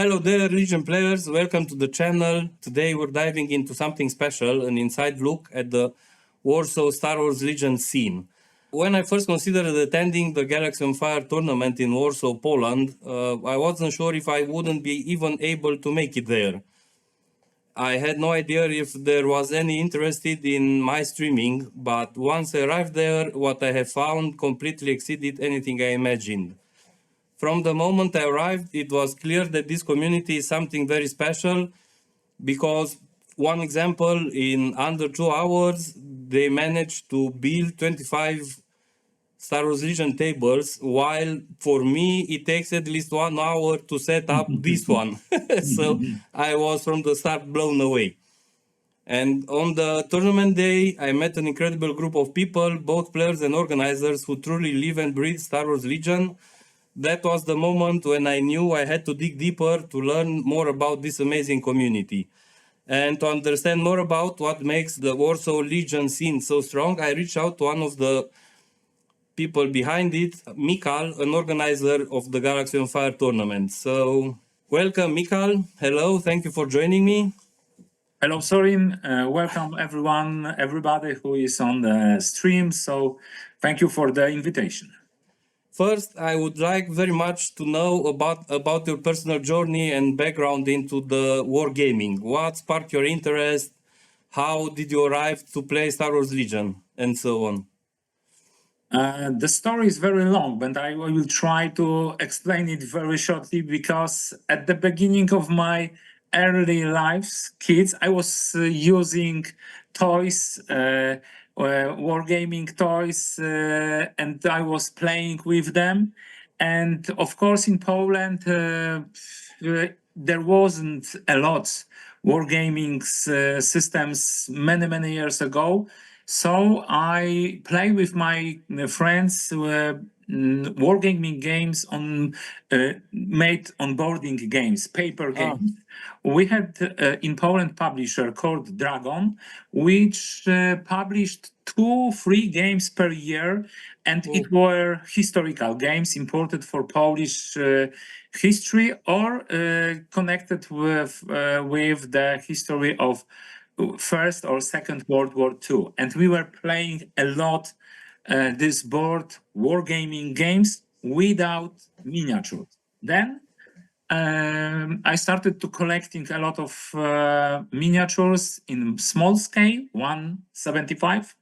Hello there, Legion players. Welcome to the channel. Today we're diving into something special, an inside look at the Warsaw Star Wars Legion scene. When I first considered attending the Galaxy on Fire tournament in Warsaw, Poland, I wasn't sure if I wouldn't be even able to make it there. I had no idea if there was any interest in my streaming, but once I arrived there, what I have found completely exceeded anything I imagined. From the moment I arrived, it was clear that this community is something very special because, one example, in under 2 hours, they managed to build 25 Star Wars Legion tables, while for me, it takes at least 1 hour to set up this one. So I was from the start blown away. And on the tournament day, I met an incredible group of people, both players and organizers, who truly live and breathe Star Wars Legion. That was the moment when I knew I had to dig deeper to learn more about this amazing community. And to understand more about what makes the Warsaw Legion scene so strong, I reached out to one of the people behind it, Michal, an organizer of the Galaxy on Fire tournament. So, welcome, Michal. Hello, thank you for joining me. Hello, Sorin. Welcome, everybody who is on the stream. So, thank you for the invitation. First, I would like very much to know about your personal journey and background into the wargaming. What sparked your interest? How did you arrive to play Star Wars Legion? And so on. The story is very long, but I will try to explain it very shortly because at the beginning of my early lives, kids, I was using toys, wargaming toys, and I was playing with them. And of course, in Poland, there wasn't a lot wargaming systems many years ago. So I play with my friends wargaming games made on boarding games, paper games. We had in Poland publisher called Dragon, which published 2-3 games per year, and it were historical games imported for Polish history or connected with the history of First or Second World War II, and we were playing a lot this board wargaming games without miniatures. Then I started to collecting a lot of miniatures in small scale, 175.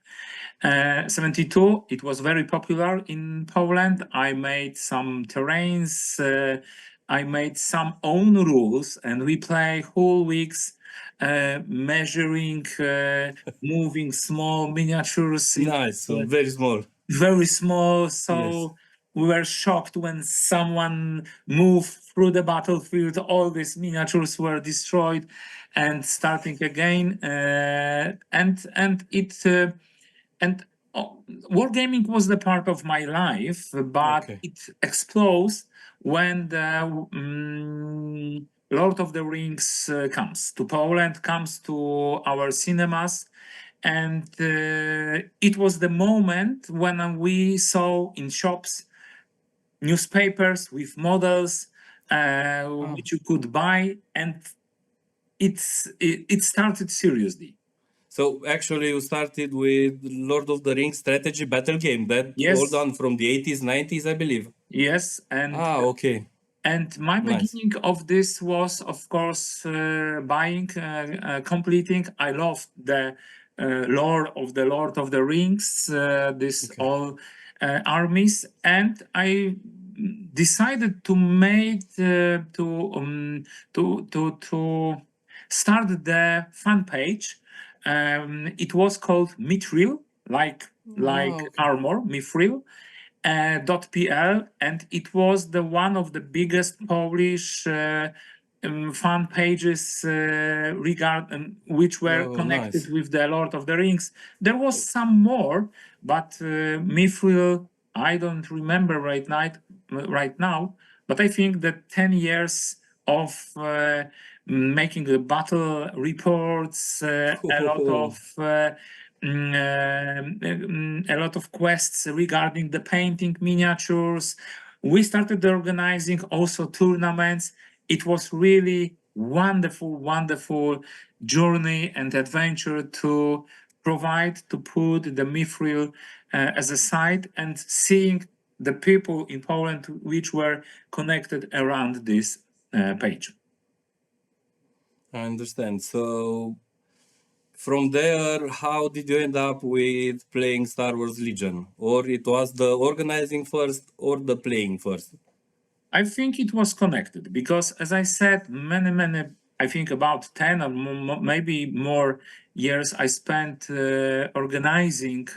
72, it was very popular in Poland. I made some terrains, I made some own rules, and we play whole weeks measuring, moving small miniatures. Nice, so very small. Very small, so we were shocked when someone moved through the battlefield. All these miniatures were destroyed and starting again. Wargaming was the part of my life, but it exploded when the Lord of the Rings comes to Poland, comes to our cinemas. And it was the moment when we saw in shops newspapers with models which you could buy, and it started seriously. So actually you started with Lord of the Rings strategy battle game, that all done from the 80s, 90s, I believe. Yes, and okay. And my beginning of this was, of course, buying, completing. I loved the lore of the Lord of the Rings, all armies, and I decided to make to start the fan page. It was called Mithril, like armor, Mithril. .pl, and it was the one of the biggest Polish fan pages which were connected with the Lord of the Rings. There was some more, but Mithril, I don't remember right now, but I think that 10 years of making the battle reports, a lot of quests regarding the painting miniatures. We started organizing also tournaments. it was really wonderful journey and adventure to put the Mithril as a site and seeing the people in Poland which were connected around this page. I understand. So from there, how did you end up with playing Star Wars Legion? Or it was the organizing first or the playing first? I think it was connected because, as I said, many, I think about 10 or maybe more years I spent organizing,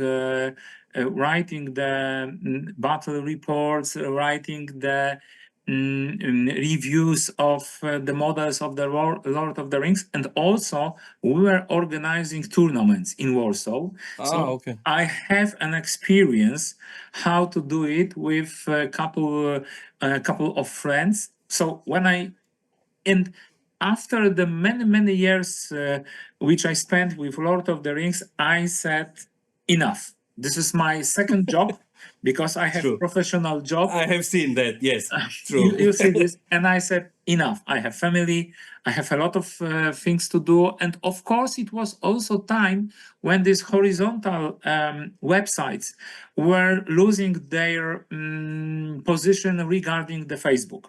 writing the battle reports, writing the reviews of the models of the Lord of the Rings, and also we were organizing tournaments in Warsaw. So Okay. I have an experience how to do it with a couple of friends. So and after the many years which I spent with Lord of the Rings, I said enough. This is my second job because I have True. professional job. I have seen that. Yes, you, true. you see this, and I said enough. I have family, I have a lot of things to do, and of course it was also time when these horizontal websites were losing their position regarding the Facebook.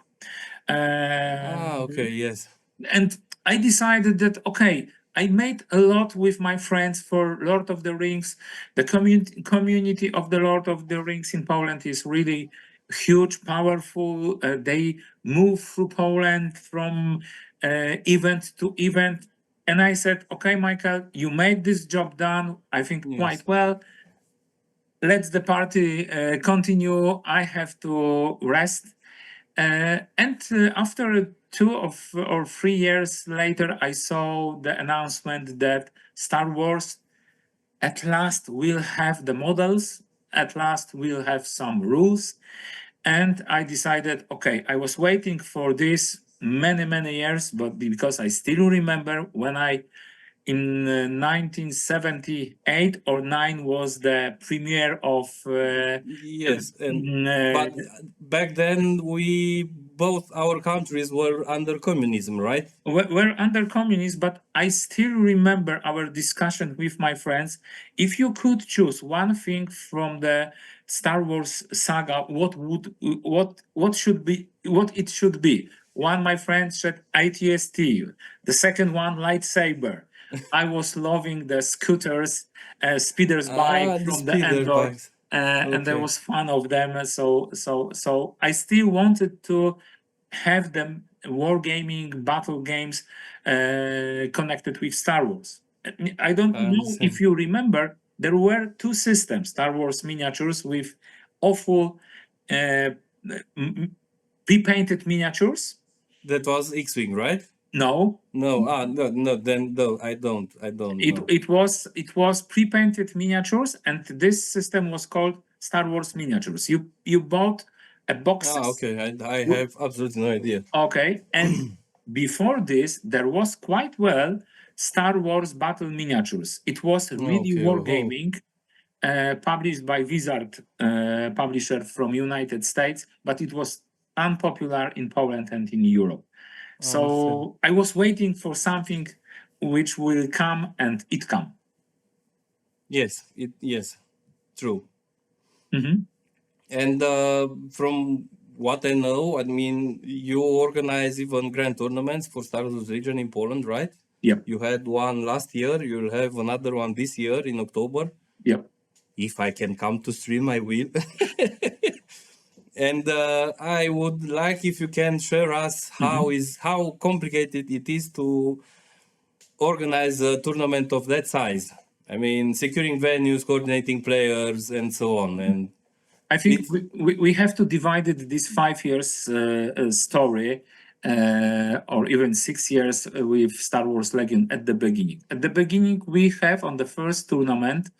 Okay, yes. And I decided that okay, I made a lot with my friends for Lord of the Rings. The community of the Lord of the Rings in Poland is really huge, powerful. They move through Poland from event to event. And I said, okay, Michael, you made this job done, I think Yes. quite well. Let the party continue. I have to rest. After 2 or 3 years later, I saw the announcement that Star Wars at last will have the models, at last will have some rules. And I decided, okay, I was waiting for this many years, but because I still remember when I in 1978 or 9 was the premiere of Yes, uh, but back then we both our countries were under communism, right? we're under communism, but I still remember our discussion with my friends. If you could choose one thing from the Star Wars saga, what should be what it should be? One, my friend said ITST. The second one, lightsaber. I was loving the scooters, speeders bike The from the speeder Endor, bikes. and there Okay, was fun of them. So I still wanted to have them wargaming battle games connected with Star Wars. I don't I know understand. if you remember, there were two systems, Star Wars miniatures with awful pre-painted miniatures. That was X-Wing, right? No, No, no, then no, I don't know. it was pre-painted miniatures, and this system was called Star Wars miniatures. You bought a boxes. Okay, I have absolutely no idea. Okay, and before this, there was quite well Star Wars battle miniatures. It was really Okay, oh, wargaming, published by Wizard, publisher from United States, but it was unpopular in Poland and in Europe. I understand. So I was waiting for something which will come, and it come. Yes, true. Mhm. And from what I know, I mean, you organize even grand tournaments for Star Wars Legion in Poland, right? Yep, You had one last year. You'll have another one this year in October. yep. If I can come to stream, I will. And I would like if you can share us how complicated it is to organize a tournament of that size. I mean, securing venues, coordinating players, and so on. And I think it's we have to divide it this 5 years story or even 6 years with Star Wars Legion at the beginning. At the beginning, we have on the first tournament,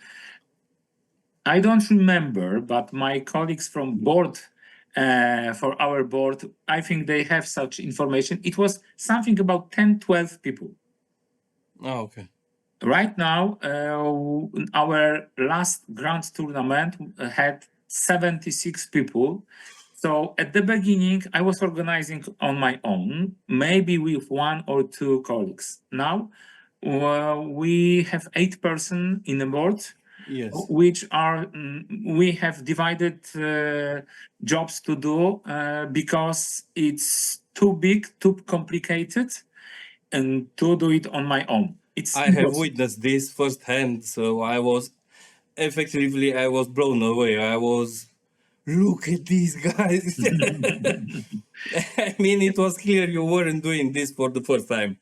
I don't remember, but my colleagues from board for our board, I think they have such information. It was something about 10, 12 people. okay. Right now, our last grand tournament had 76 people So at the beginning, I was organizing on my own, maybe with one or two colleagues. Now we have 8 person in the board, Yes. which are we have divided jobs to do because it's too big, too complicated, and to do it on my own. It's I have impossible. witnessed this firsthand, so I was effectively I was blown away. I was, look at these guys. I mean, it was clear you weren't doing this for the first time.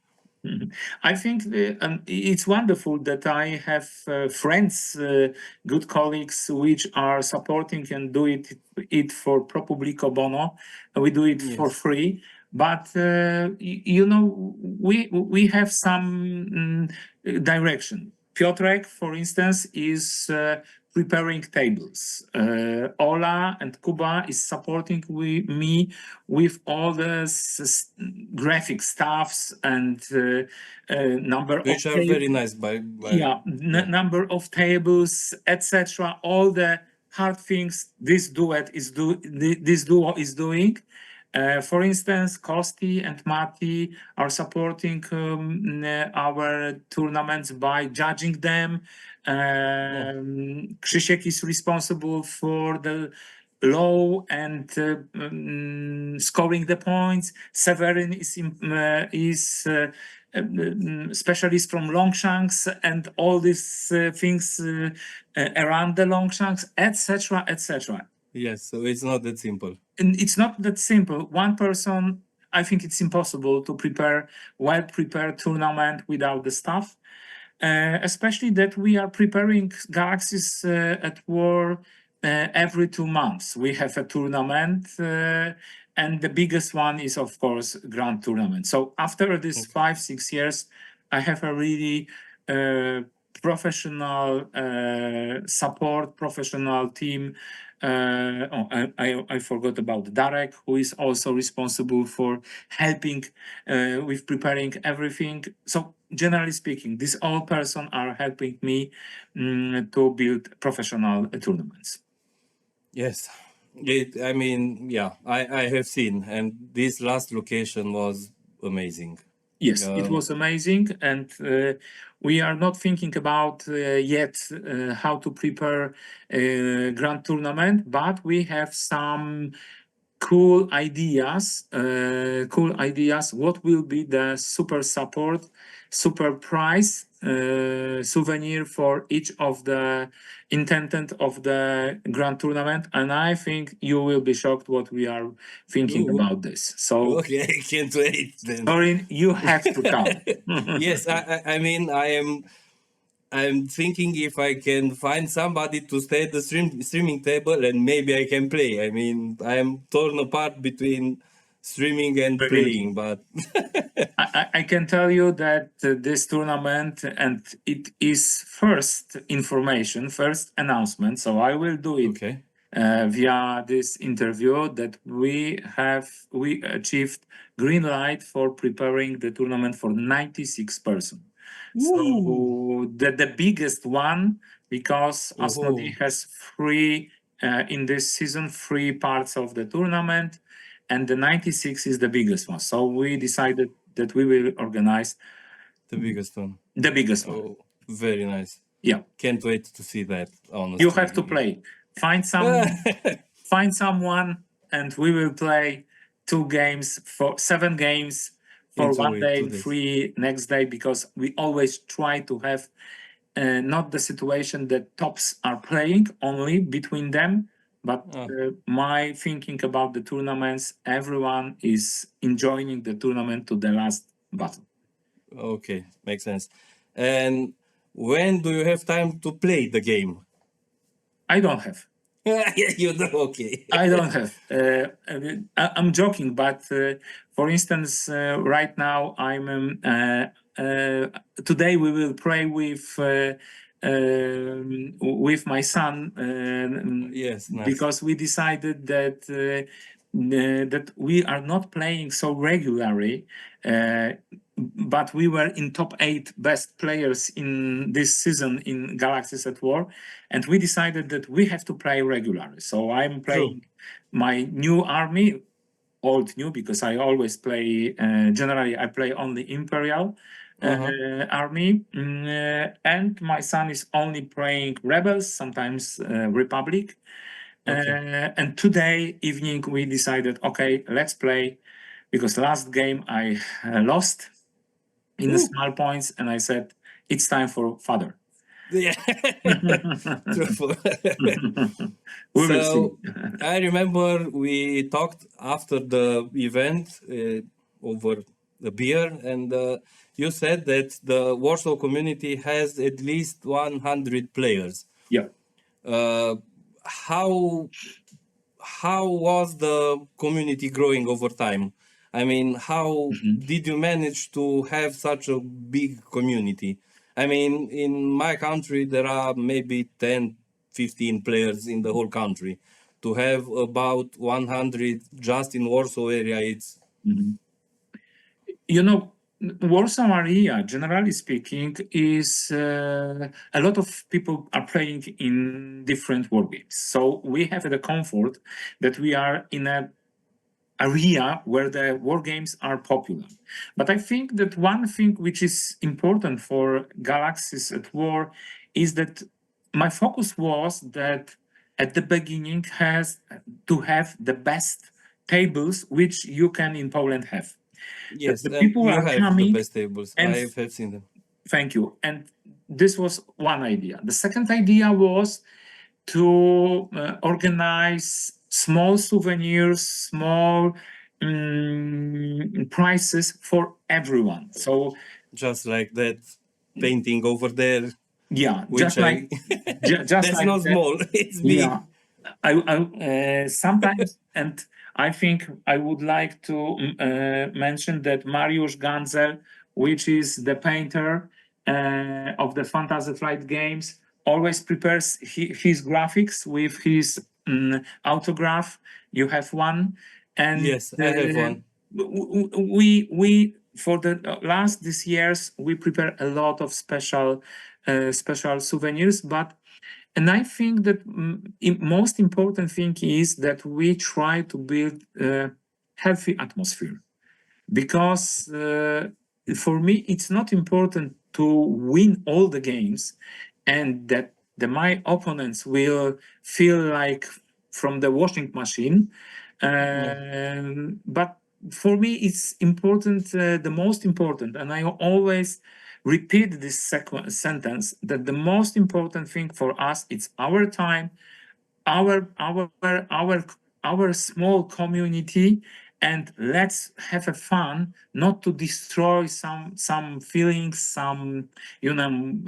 I think it's wonderful that I have friends, good colleagues, which are supporting and do it for pro publico bono. We do it for Yes. free, but we have some direction. Piotrek, for instance, is preparing tables. Ola and Kuba is supporting me with all the graphic stuffs and number of Which are very nice yeah. number of tables, etc. All the hard things this duo is doing. For instance, Kosti and Mati are supporting our tournaments by judging them. Krzysiek is responsible for the low and scoring the points. Severin is specialist from Longshanks and all these things around the Longshanks, etc., etc. Yes, so it's not that simple. And it's not that simple. One person, I think it's impossible to prepare well-prepared tournament without the staff. Especially that we are preparing Galaxies at War every 2 months. We have a tournament, and the biggest one is, of course, Grand Tournament. So after this 5-6 years, I have a really professional support, professional team. I forgot about Darek, who is also responsible for helping with preparing everything. So generally speaking, these all person are helping me to build professional tournaments. Yes. I mean, yeah, I have seen, and this last location was amazing. Yes, it was amazing, and we are not thinking about yet how to prepare a grand tournament, but we have some cool ideas. What will be the super support, super prize souvenir for each of the intended of the grand tournament, and I think you will be shocked what we are thinking about this. So Okay, I can't wait then. Sorin, you have to come. Yes, I mean, I'm thinking if I can find somebody to stay at the streaming table and maybe I can play. I mean, I am torn apart between streaming and playing, but I can tell you that this tournament, and it is first information, first announcement. So I will do it okay. via this interview that we achieved green light for preparing the tournament for 96 person. So the biggest one, because Asmodee has three in this season, 3 parts of the tournament, and the 96 is the biggest one. So we decided that we will organize The biggest one. the biggest one. Oh, very nice. Yeah, Can't wait to see that. Honestly, you have to play. Find someone, and we will play 2 games for 7 games for 1 day, 2 days. 3 next day, because we always try to have not the situation that tops are playing only between them, but my thinking about the tournaments, everyone is enjoying the tournament to the last battle. Okay, makes sense. And when do you have time to play the game? I don't have. You know, okay. I don't have. I'm joking, but for instance, right now I'm. Today we will pray with my son. Yes, nice. Because we decided that that we are not playing so regularly. But we were in top 8 best players in this season in Galaxies at War, and we decided that we have to play regularly. So I'm playing my new army, old new, because I always play, generally I play only Imperial army, and my son is only playing Rebels, sometimes Republic. And today evening we decided, okay, let's play, because last game I lost in the small points, and I said it's time for father. Yeah. True. We will see. So I remember we talked after the event over the beer, and you said that the Warsaw community has at least 100 players. Yeah. How was the community growing over time? I mean, how did you manage to have such a big community? I mean, in my country, there are maybe 10, 15 players in the whole country. To have about 100 just in Warsaw area, it's You know, Warsaw area, generally speaking, is a lot of people are playing in different war games. So we have the comfort that we are in a area where the war games are popular. But I think that one thing which is important for Galaxies at War is that my focus was that at the beginning has to have the best tables which you can in Poland have. That yes, the and people you are have the coming, best tables. and I have seen them. thank you. And this was one idea. The second idea was to organize small souvenirs, small prices for everyone. So Just like that painting over there, yeah, which I just that's like not that. small, it's big. Yeah, I sometimes, and I think I would like to mention that Mariusz Ganzel, which is the painter of the Fantasy Flight games, always prepares his graphics with his autograph. You have one, and Yes, I have one. we for the last these years we prepare a lot of special souvenirs, but and I think that most important thing is that we try to build a healthy atmosphere, because for me it's not important to win all the games and that my opponents will feel like from the washing machine. But for me it's important, the most important, and I always repeat this sentence, that the most important thing for us it's our time, our our small community, and let's have a fun, not to destroy some feelings, some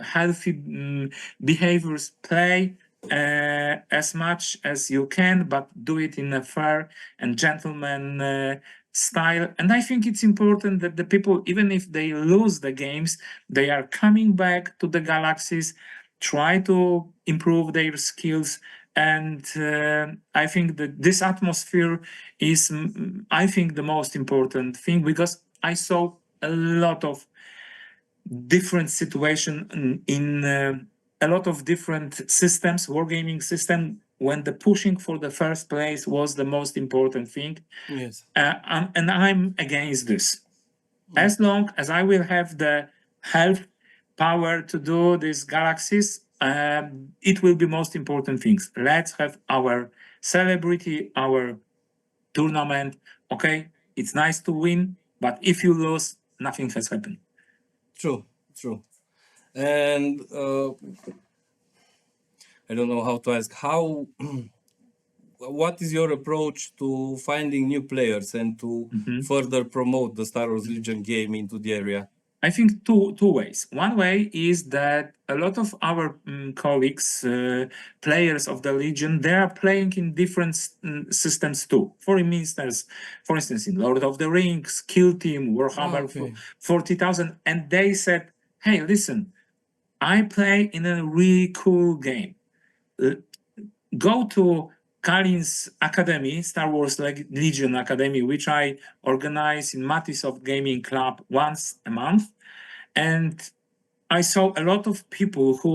healthy behaviors. Play as much as you can, but do it in a fair and gentleman style. And I think it's important that the people, even if they lose the games, they are coming back to the Galaxies, try to improve their skills. And I think that this atmosphere is, I think, the most important thing, because I saw a lot of different situation in a lot of different systems, wargaming system, when the pushing for the first place was the most important thing. Yes. And I'm against this. As long as I will have the health power to do these Galaxies, it will be most important things. Let's have our celebrity, our tournament. Okay, it's nice to win, but if you lose, nothing has happened. True, true. And I don't know how to ask. How what is your approach to finding new players and to further promote the Star Wars Legion game into the area? I think two ways. One way is that a lot of our colleagues, players of the Legion, they are playing in different systems too. For instance, in Lord of the Rings, Kill Team, Warhammer 40,000, and they said, "Hey, listen, I play in a really cool game. Go to Kalins Academy, Star Wars Legion Academy, which I organize in Matisoft Gaming Club once a month." And I saw a lot of people who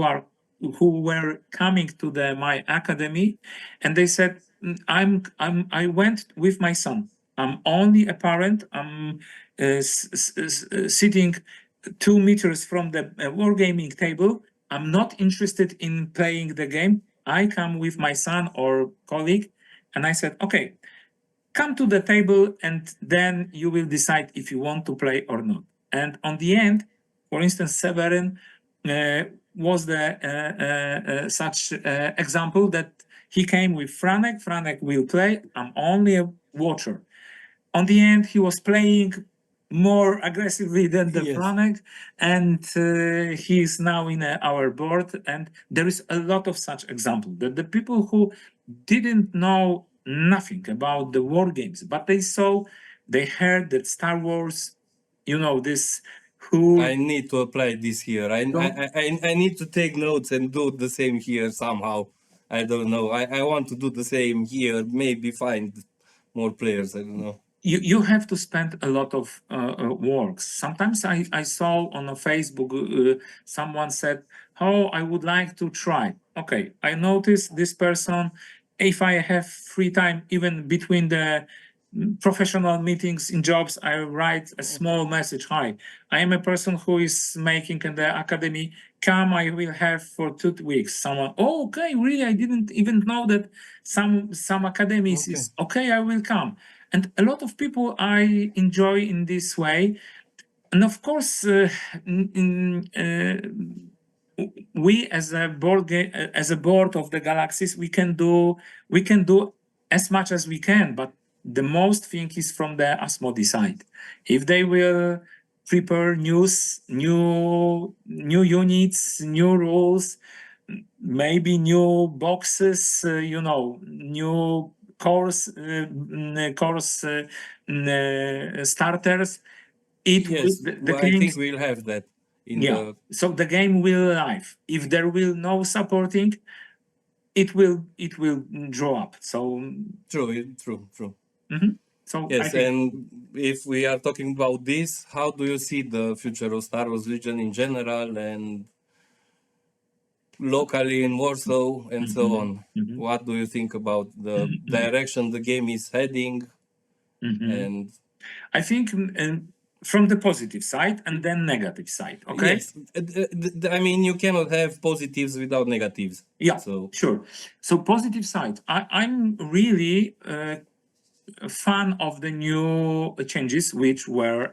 were coming to my academy, and they said, I went with my son. I'm only a parent. I'm sitting 2 meters from the wargaming table. I'm not interested in playing the game. I come with my son or colleague, and I said, okay, come to the table, and then you will decide if you want to play or not. And on the end, for instance, Severin was the such example that he came with Franek. Franek will play. I'm only a watcher. On the end, he was playing more aggressively than the Yes. Franek, and he is now in our board. And there is a lot of such examples that the people who didn't know nothing about the war games, but they heard that Star Wars, this I who need to apply this here. don't I need to take notes and do the same here somehow. I don't know. I want to do the same here. Maybe find more players. I don't know. you have to spend a lot of work. Sometimes I saw on a Facebook someone said, "Oh, I would like to try." Okay, I noticed this person. If I have free time, even between the professional meetings in jobs, I write a small message. Hi, I am a person who is making in the academy. Come, I will have for 2 weeks. Someone, oh, okay, really? I didn't even know that some academies Okay. is okay. I will come, and a lot of people I enjoy in this way. And of course, we as a as a board of the galaxies, we can do as much as we can, but the most thing is from the Asmodee side. If they will prepare new units, new rules, maybe new boxes, new course starters. It will Yes, the I think games, we'll have that in yeah. the So the game will live. If there will no supporting, it will draw up. So true. mhm. So I Yes, think and if we are talking about this, how do you see the future of Star Wars Legion in general and locally in Warsaw and so mhm, on? mhm, What do you think about the mhm, direction the game is heading? mhm. And I think from the positive side and then negative side. Okay. yes, I mean, you cannot have positives without negatives. Yeah, So, sure. So positive side. I'm really a fan of the new changes which were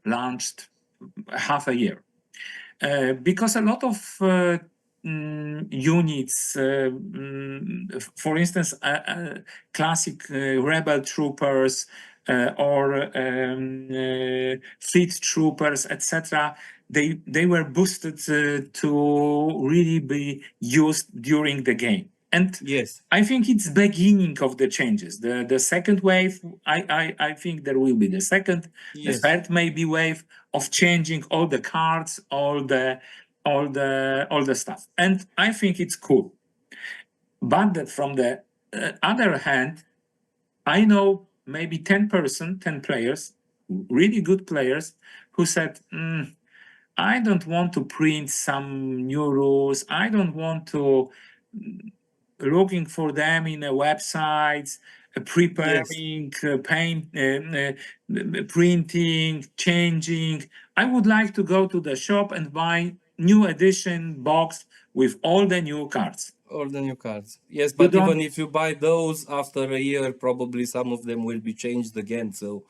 launched half a year. Because a lot of units, for instance, classic rebel troopers or fleet troopers, etc., they were boosted to really be used during the game. And yes, I think it's beginning of the changes. The second wave, I think there will be the second, the yes, third maybe wave of changing all the cards, all the stuff. And I think it's cool. But that from the other hand, I know maybe 10 players, really good players, who said, I don't want to print some new rules. I don't want to looking for them in the websites, yes. preparing, printing, changing. I would like to go to the shop and buy new edition box with all the new cards. Or the new cards. Yes, You but don't. even if you buy those after a year, probably some of them will be changed again. So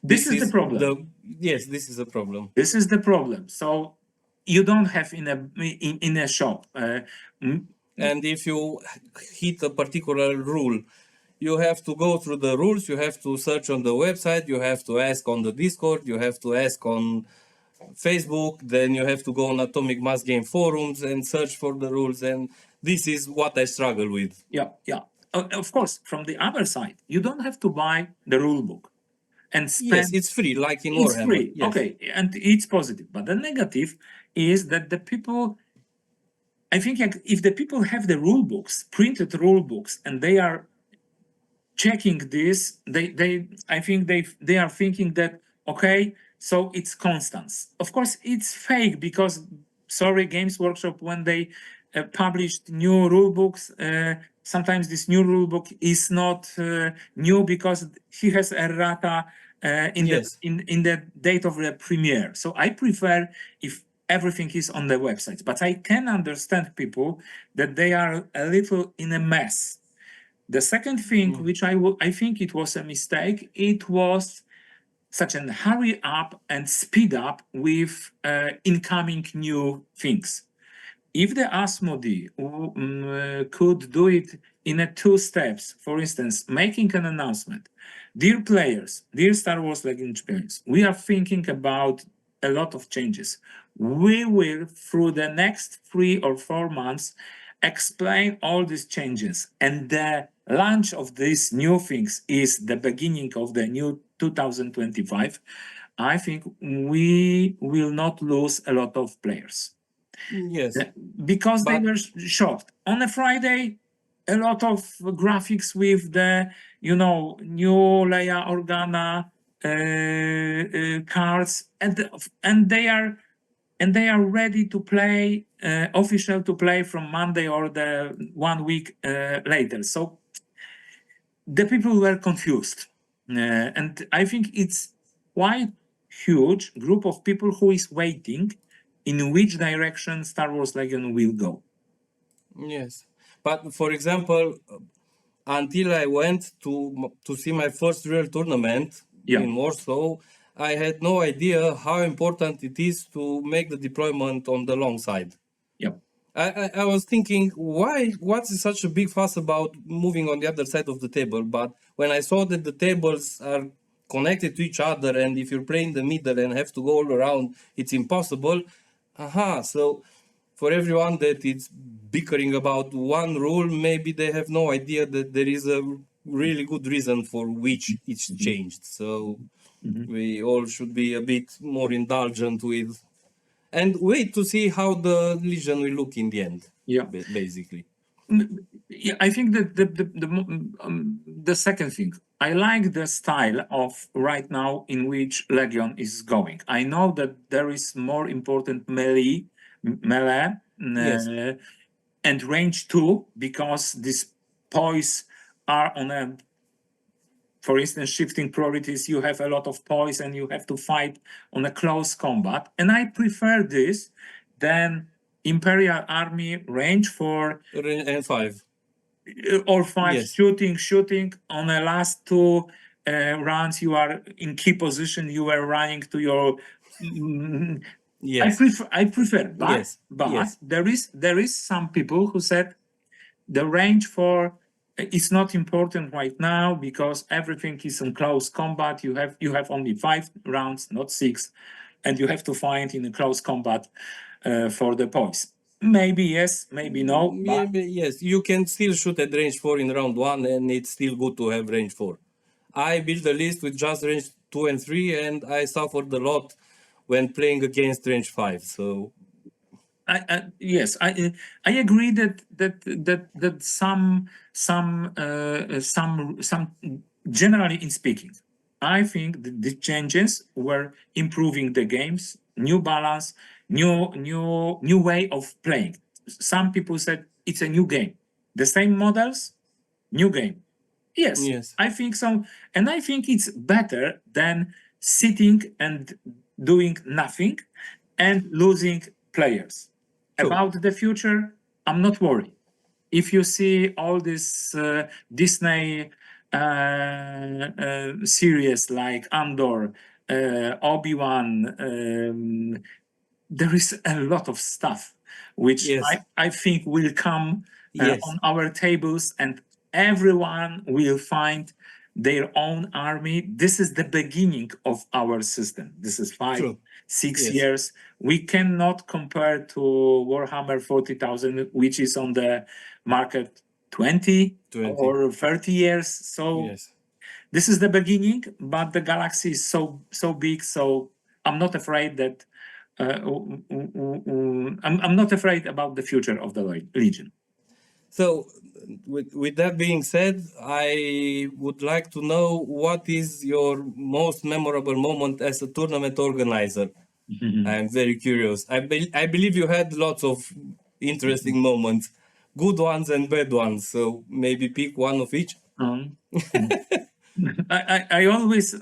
This this is the is problem. the yes, this is a problem. This is the problem. So you don't have in a shop. Mm, And if you hit a particular rule, you have to go through the rules, you have to search on the website, you have to ask on the Discord, you have to ask on Facebook, then you have to go on Atomic Mass Game forums and search for the rules. And this is what I struggle with. yeah, yeah. Of course, from the other side, you don't have to buy the rule book and Yes, spend. it's free, like in It's Warhammer. free, Yes, okay, and it's positive. But the negative is that the people, I think, like, if the people have the rule books, printed rule books, and they are checking this, I think they are thinking that okay, so it's constants. Of course, it's fake because sorry, Games Workshop when they published new rule books. Sometimes this new rule book is not new because he has errata in Yes. the date of the premiere. So I prefer if everything is on the website. But I can understand people that they are a little in a mess. The second thing, which I think it was a mistake, it was such an hurry up and speed up with incoming new things. If the Asmodee could do it in a 2 steps, for instance, making an announcement, dear players, dear Star Wars Legion experience, we are thinking about a lot of changes. We will, through the next 3 or 4 months, explain all these changes. And the launch of these new things is the beginning of the new 2025. I think we will not lose a lot of players. Yes. Because they But were shocked. On a Friday, a lot of graphics with the, new Leia Organa cards, and they are ready to play, official to play from Monday or the 1 week later. So the people were confused, and I think it's quite huge group of people who is waiting in which direction Star Wars Legion will go. yes. But for example, until I went to see my first real tournament in Warsaw, I had no idea how important it is to make the deployment on the long side. Yeah. I was thinking, what's such a big fuss about moving on the other side of the table? But when I saw that the tables are connected to each other, and if you're playing the middle and have to go all around, it's impossible. So for everyone that is bickering about one rule, maybe they have no idea that there is a really good reason for which it's changed. So we all should be a bit more indulgent with and wait to see how the Legion will look in the end. Yeah. Basically. Yeah, I think that the second thing, I like the style of right now in which Legion is going. I know that there is more important melee, Yes. and range too, because these poise are on a, for instance, shifting priorities. You have a lot of poise and you have to fight on a close combat, and I prefer this than Imperial Army range for And 5. or 5 Yes. shooting on the last 2 rounds. You are in key position, you are running to your Yes. I prefer, but Yes. Yes. there is some people who said the range for it's not important right now because everything is in close combat. You have only 5 rounds, not 6, and you have to find in a close combat for the points. Maybe yes, maybe no. But Yes, you can still shoot at range 4 in round 1, and it's still good to have range 4. I built a list with just range 2 and 3, and I suffered a lot when playing against range 5. So yes, I agree that some generally in speaking, I think that the changes were improving the games, new balance, new way of playing. Some people said it's a new game, the same models, new game. Yes, yes. I think so, and I think it's better than sitting and doing nothing and losing players. True. About the future, I'm not worried. If you see all this Disney series like Andor, Obi-Wan, there is a lot of stuff which Yes. I think will come Yes. on our tables, and everyone will find their own army. This is the beginning of our system. This is 5, True. 6 Yes. years. We cannot compare to Warhammer 40,000, which is on the market 20 or 30 years. So Yes. this is the beginning, but the galaxy is so big. So I'm not afraid that I'm not afraid about the future of the Legion. So, with that being said, I would like to know what is your most memorable moment as a tournament organizer. I'm very curious. I believe you had lots of interesting moments, good ones and bad ones. So maybe pick one of each. Um, I always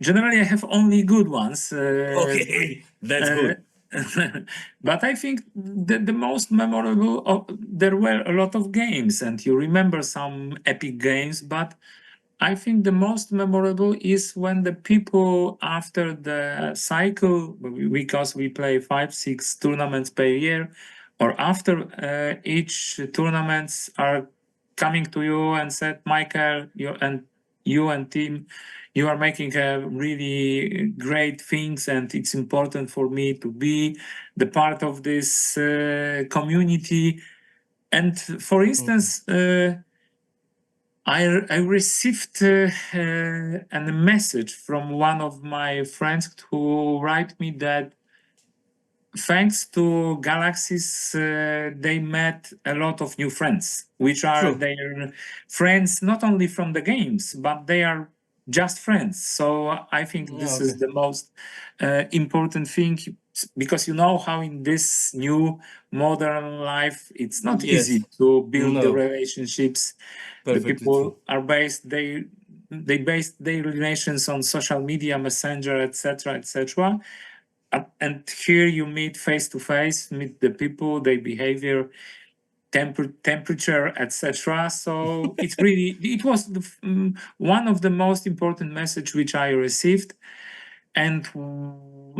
generally I have only good ones. Okay, that's good. But I think the most memorable, there were a lot of games, and you remember some epic games, but I think the most memorable is when the people after the cycle, because we play 5, 6 tournaments per year, or after each tournaments are coming to you and said, Michael, you and team, you are making really great things, and it's important for me to be the part of this community. And for instance, I received a message from one of my friends who write me that thanks to Galaxies, they met a lot of new friends, which are True. their friends not only from the games, but they are just friends. So I think this is Okay. the most important thing, because you know how in this new modern life it's not Yes. easy to build the No. relationships. The Perfectly true. people are based they base their relations on social media, messenger, etc., etc. And here you meet face to face, meet the people, their behavior, temperature, etc. So it was one of the most important message which I received. And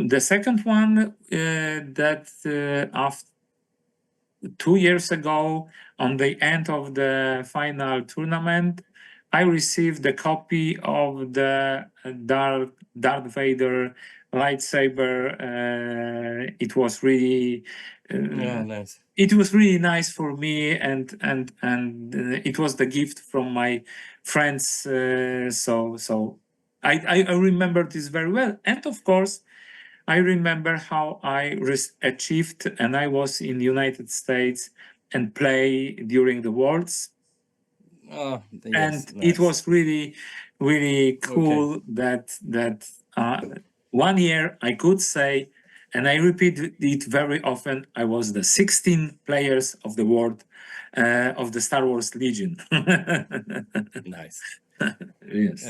the second one, that after 2 years ago, on the end of the final tournament, I received a copy of the Darth Vader lightsaber. It was really, Yeah, uh, nice. it was really nice for me, and it was the gift from my friends. So I remember this very well, and of course I remember how I achieved, and I was in the United States and play during the Worlds, Ah, yes, and it nice. was really Okay. cool that 1 year I could say, and I repeat it very often, I was the 16 players of the world of the Star Wars Legion. Nice. Yes.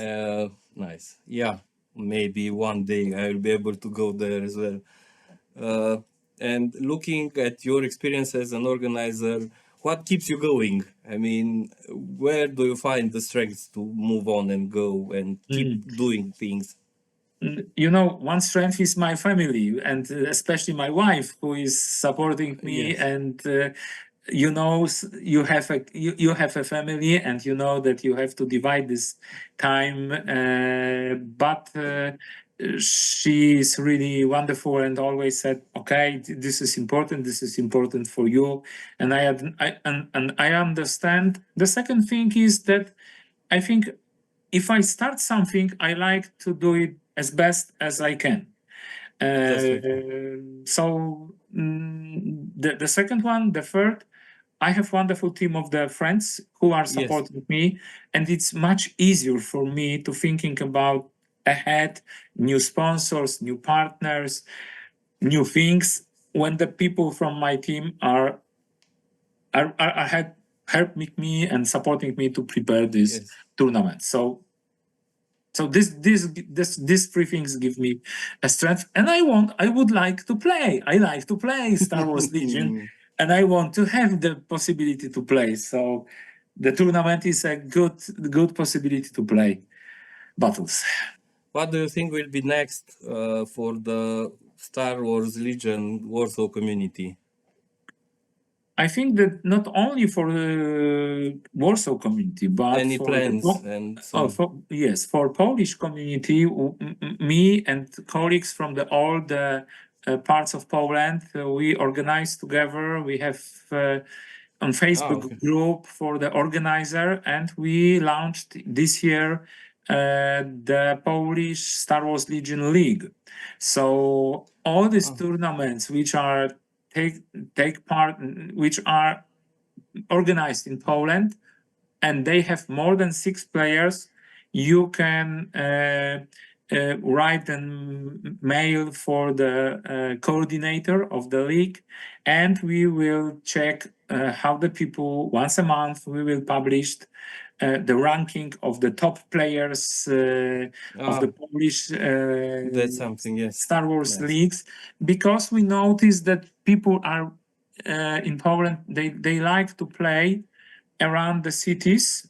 Nice. Yeah, maybe one day I'll be able to go there as well. Uh, and looking at your experience as an organizer, what keeps you going? I mean, where do you find the strength to move on and go and keep Mm. doing things? You know, one strength is my family, and especially my wife, who is supporting me. Yes, And you know, you have a family, and you know that you have to divide this time. But she is really wonderful, and always said, "Okay, this is important. This is important for you." And I understand. The second thing is that I think if I start something, I like to do it as best as I can. that's very true. The second one, the third, I have wonderful team of the friends who are Yes, supporting me, and it's much easier for me to thinking about ahead, new sponsors, new partners, new things, when the people from my team are helping me and supporting me to prepare this yes. tournament. So these three things give me a strength, and I would like to play. I like to play Star Wars Legion, and I want to have the possibility to play. So the tournament is a good possibility to play battles. What do you think will be next for the Star Wars Legion Warsaw community? I think that not only for the Warsaw community, but Any for the plans and so oh, on? for Polish community, me and colleagues from the all the parts of Poland, we organize together. We have on Ah, Facebook okay. group for the organizer, and we launched this year the Polish Star Wars Legion League. So all these Ah, tournaments which are take take part, which are organized in Poland, and they have more than 6 players, you can write a mail for the coordinator of the league, and we will check how the people once a month we will publish the ranking of the top players of the Polish That's something, yes. Star Wars Nice. leagues, because we noticed that people are in Poland, they like to play around the cities,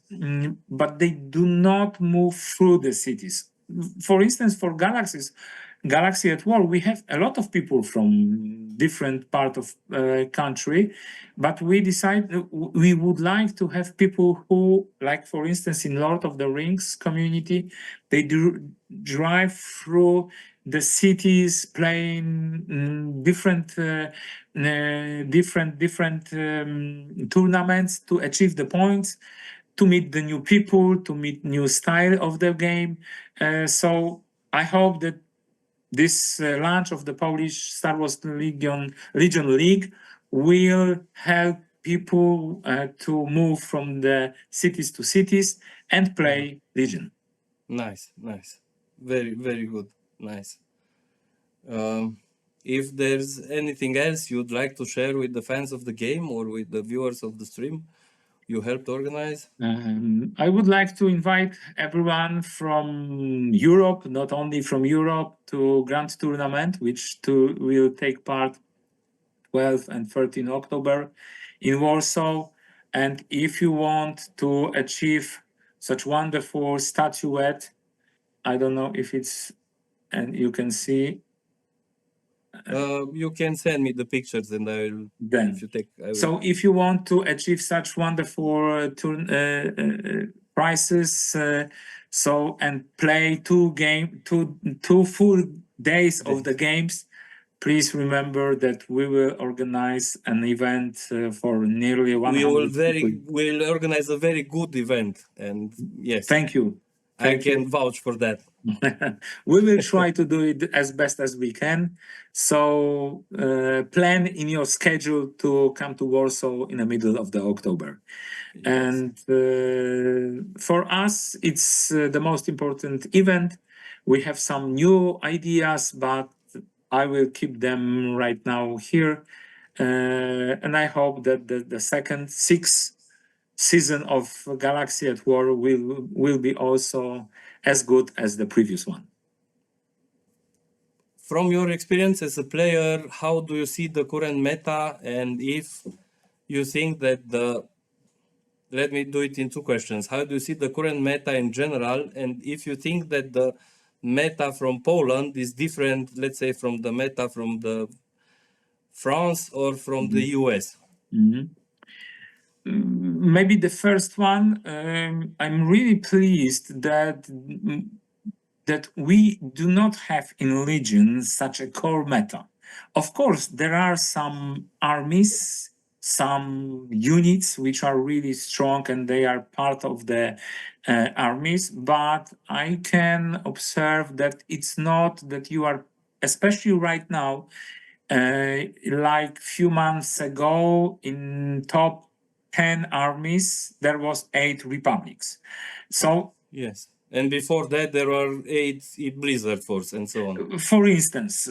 but they do not move through the cities. For instance, for Galaxy at War, we have a lot of people from different part of country, but we decided we would like to have people who, like for instance, in Lord of the Rings community, they do drive through the cities playing different tournaments to achieve the points, to meet the new people, to meet new style of the game. So I hope that this launch of the Polish Star Wars Legion League will help people to move from the cities to cities and play Legion. Nice. Very, very good. Nice. If there's anything else you'd like to share with the fans of the game or with the viewers of the stream you helped organize? I would like to invite everyone from Europe, not only from Europe, to Grand Tournament, which will take part 12 and 13 October in Warsaw. And if you want to achieve such wonderful statuette, I don't know if it's, and you can see. You can send me the pictures and I will. Then, if you take, I will. So if you want to achieve such wonderful prizes, and play two full days of the games, please remember that we will organize an event for nearly 100 we'll organize a very good event, and yes, Thank you. I can vouch for that. We will try to do it as best as we can. So plan in your schedule to come to Warsaw in the middle of the October. Yes. And for us, it's the most important event. We have some new ideas, but I will keep them right now here. And I hope that the second sixth season of Galaxy at War will be also as good as the previous one. From your experience as a player, how do you see the current meta, and if you think that let me do it in two questions. How do you see the current meta in general, and if you think that the meta from Poland is different, let's say, from the meta from the France or from the US? Maybe the first one, I'm really pleased that we do not have in Legion such a core meta. Of course, there are some armies, some units which are really strong and they are part of the armies, but I can observe that it's not that you are, especially right now, like few months ago in top 10 armies, there was 8 republics. So yes. And before that, there were 8 Blizzard Force and so on. For instance,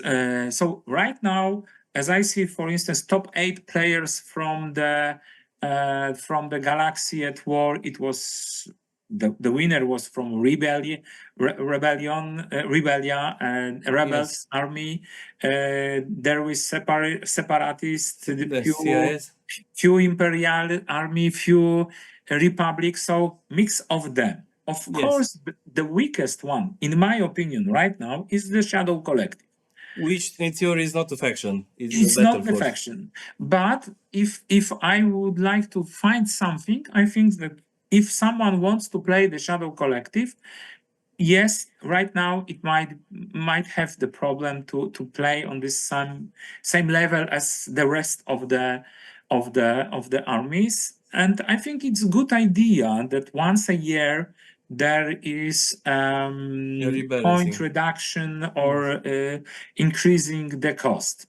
so right now, as I see, for instance, top 8 players from the Galaxy at War, it was the winner was from Rebellia and Rebels Army. There was separatists, few Imperial Army, few Republic, so mix of them. Of course, the weakest one, in my opinion, right now, is the Shadow Collective. Which, in theory, is not a faction. It's not a faction. But if I would like to find something, I think that if someone wants to play the Shadow Collective, yes, right now it might have the problem to play on this same level as the rest of the armies. And I think it's a good idea that once a year there is point reduction or increasing the cost.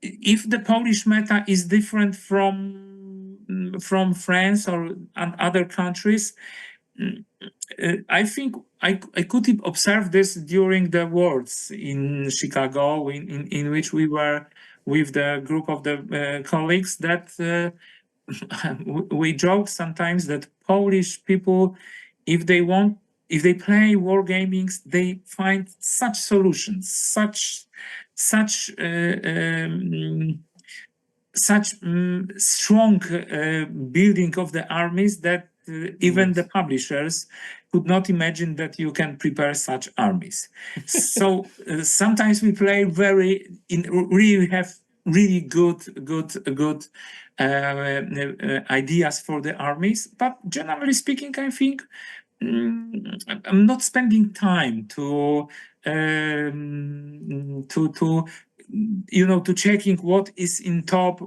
If the Polish meta is different from France or other countries, I think I could observe this during the wars in Chicago, in which we were with the group of the colleagues, that we joke sometimes that Polish people, if they want, if they play war gamings, they find such solutions, such strong building of the armies that even Yes. the publishers could not imagine that you can prepare such armies. So sometimes we play really have really good ideas for the armies, but generally speaking, I think I'm not spending time to to checking what is in top,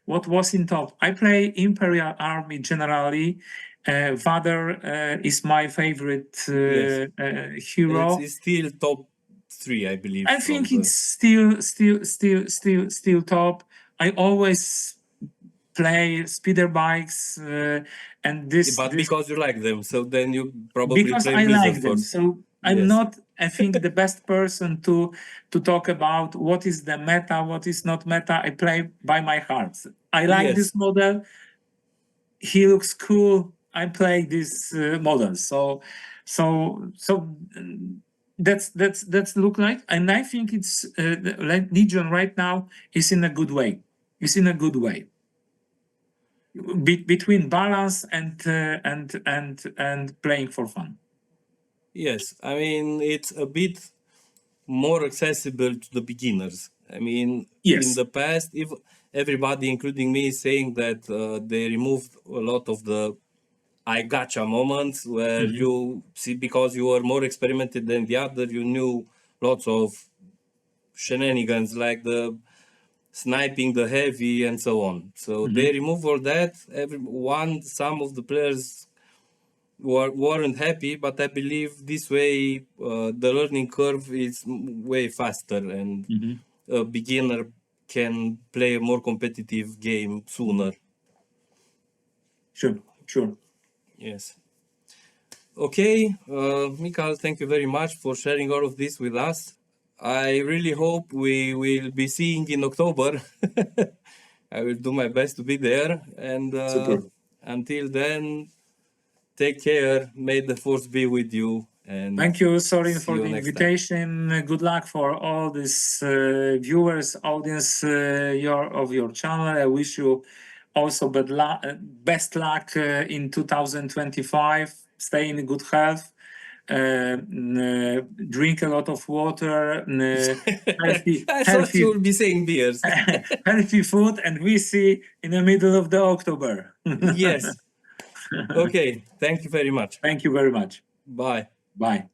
what was in top. I play Imperial Army generally. Vader is my favorite Yes. hero. It's still top 3, I believe, I from think the. it's still top. I always play speeder bikes, and But this because you like them, so then you probably because play I Blizzard like them. first. So I'm Yes. not, I think, the best person to talk about what is the meta, what is not meta. I play by my heart. I like Yes. this model. He looks cool. I play this model. So that's look like, and I think it's like Legion right now is in a good way. It's in a good way. Between balance and playing for fun. Yes. I mean, it's a bit more accessible to the beginners. I mean, in Yes. the past, if everybody, including me, is saying that they removed a lot of the I gotcha moments where Mhm. you see, because you were more experimented than the other, you knew lots of shenanigans like the sniping the heavy and so on. So they Mhm. remove all that. Some of the players weren't happy, but I believe this way the learning curve is way faster, and Mhm. a beginner can play a more competitive game sooner. Sure, sure. Yes. Okay, Michal, thank you very much for sharing all of this with us. I really hope we will be seeing in October. I will do my best to be there. And Super. until then, take care. May the force be with you. And Thank you, Sorin, see for you the next time. invitation. Good luck for all these viewers, audience of your channel. I wish you also best luck in 2025. Stay in good health. Drink a lot of water. I thought you Healthy, would be saying beers. healthy food, and we see in the middle of the October. Yes. Okay. Thank you very much. Thank you very much. Bye. Bye.